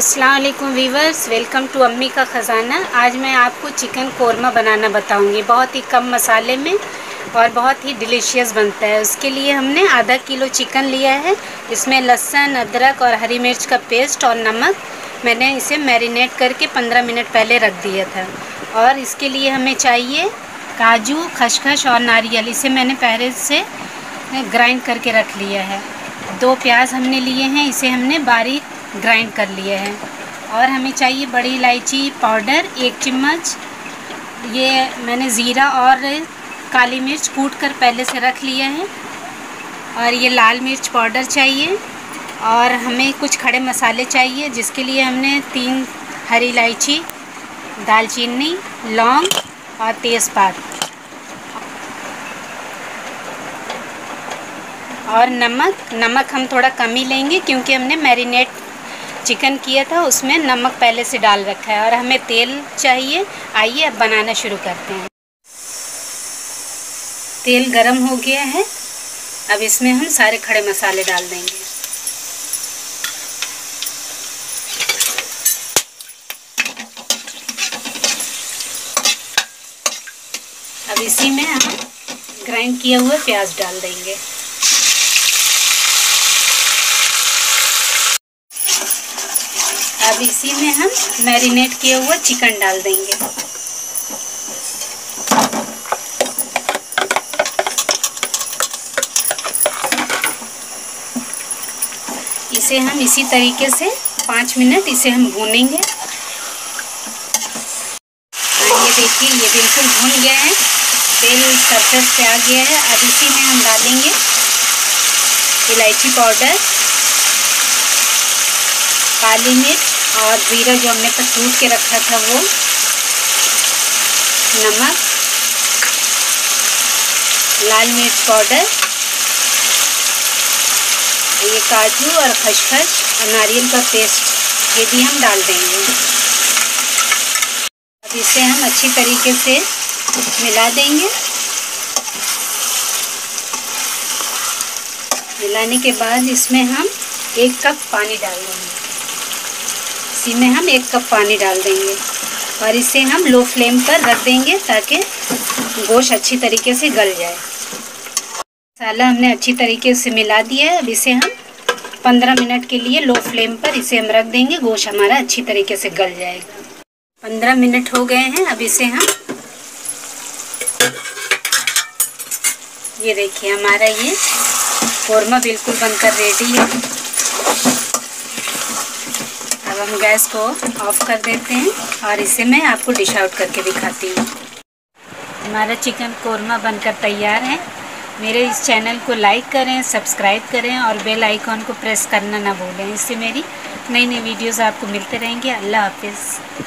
अस्सलाम वालेकुम viewers, welcome to अम्मी का ख़ज़ाना। आज मैं आपको चिकन कोरमा बनाना बताऊंगी। बहुत ही कम मसाले में और बहुत ही डिलीशियस बनता है। उसके लिए हमने आधा किलो चिकन लिया है। इसमें लहसुन, अदरक और हरी मिर्च का पेस्ट और नमक। मैंने इसे मैरिनेट करके 15 मिनट पहले रख दिया था। और इसके लिए हमें चाहिए काजू, खसखस और नारियल। इसे मैंने पहले से ग्राइंड करके रख लिया है। 2 प्याज हमने लिए हैं, इसे हमने बारीक ग्राइंड कर लिया है। और हमें चाहिए बड़ी इलायची पाउडर 1 चम्मच। ये मैंने ज़ीरा और काली मिर्च कूट कर पहले से रख लिया है। और ये लाल मिर्च पाउडर चाहिए। और हमें कुछ खड़े मसाले चाहिए, जिसके लिए हमने 3 हरी इलायची, दालचीनी, लौंग और तेज़पात और नमक हम थोड़ा कम ही लेंगे, क्योंकि हमने मैरिनेट चिकन किया था, उसमें नमक पहले से डाल रखा है। और हमें तेल चाहिए। आइए अब बनाना शुरू करते हैं। तेल गरम हो गया है। अब इसमें हम सारे खड़े मसाले डाल देंगे। अब इसी में हम ग्राइंड किया हुआ प्याज डाल देंगे। अब इसी में हम मैरिनेट किया हुआ चिकन डाल देंगे। इसे हम इसी तरीके से 5 मिनट इसे हम भूनेंगे। ये देखिए, ये बिल्कुल भून गया है, तेल सरफेस पे आ गया है। अब इसी में हम डालेंगे इलायची पाउडर, काली मिर्च और जीरा जो हमने कूट के रखा था वो, नमक, लाल मिर्च पाउडर, ये काजू और खसखस और नारियल का पेस्ट, ये भी हम डाल देंगे। अब इसे हम अच्छी तरीके से मिला देंगे। मिलाने के बाद इसमें हम 1 कप पानी डाल देंगे। इसी में हम 1 कप पानी डाल देंगे और इसे हम लो फ्लेम पर रख देंगे, ताकि गोश्त अच्छी तरीके से गल जाए। मसाला हमने अच्छी तरीके से मिला दिया है। अब इसे हम 15 मिनट के लिए लो फ्लेम पर इसे हम रख देंगे। गोश्त हमारा अच्छी तरीके से गल जाएगा। 15 मिनट हो गए हैं। अब इसे हम, ये देखिए, हमारा ये कोरमा बिल्कुल बनकर रेडी है। अब हम गैस को ऑफ कर देते हैं और इसे मैं आपको डिश आउट करके दिखाती हूँ। हमारा चिकन कोरमा बनकर तैयार है। मेरे इस चैनल को लाइक करें, सब्सक्राइब करें और बेल आइकॉन को प्रेस करना ना भूलें। इससे मेरी नई नई वीडियोस आपको मिलते रहेंगे। अल्लाह हाफिज़।